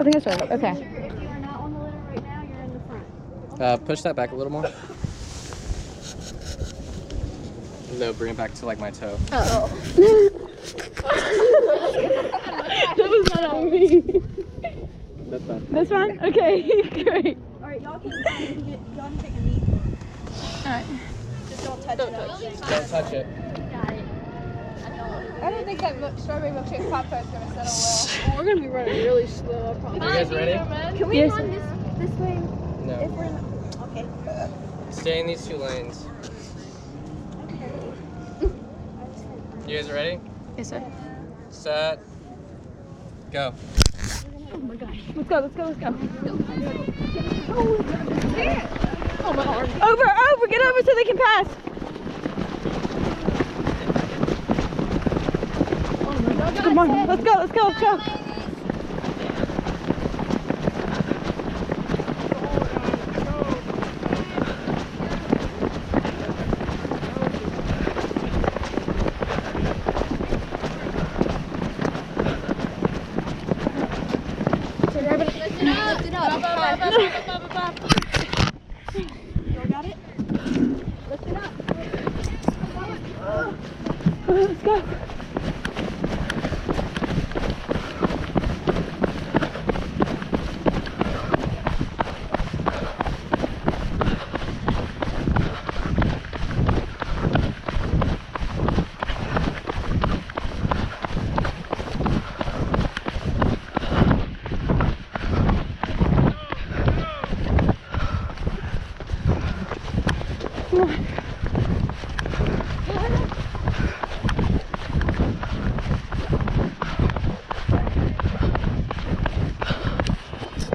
I think it's right. Okay. If you are not on the litter right now, you're in the front. Push that back a little more. No, bring it back to like my toe. Oh. That was not on me. That's fine. This one? Okay, great. Alright, y'all can take a knee. Alright. Just don't touch it. Don't touch it. I don't think that strawberry milkshake Pop-Tart's gonna settle well. Oh, we're gonna be running really slow. Are you guys ready? Can we Yes. run this way? If No. we're in the, okay. Stay in these 2 lanes. You guys ready? Yes, sir. Set. Go. Oh my gosh. Let's go. Oh my arm. Over, get over so they can pass. Oh my God. Come on, let's go. Lift it up. Y'all got it? Lift it up. Let's go.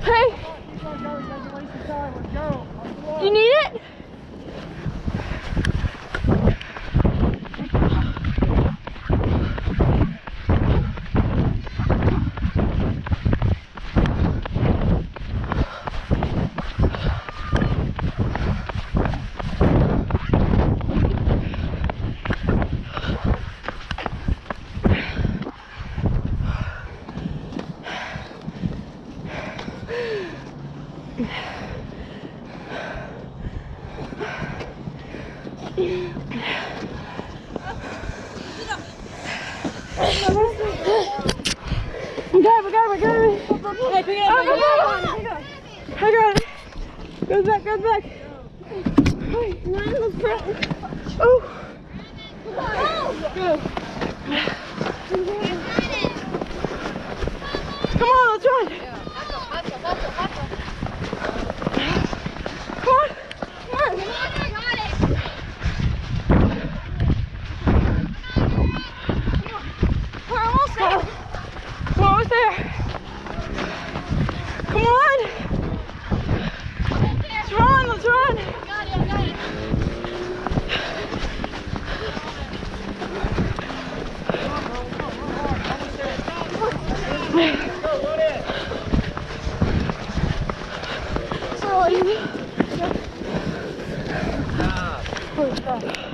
Hey! You need it? We got it. Hey, pick it up. I got it. Goes back. Run, let's go. Oh. Go. Come on, let's run. Come on. We're almost there. We're almost there. Come on. Let's run.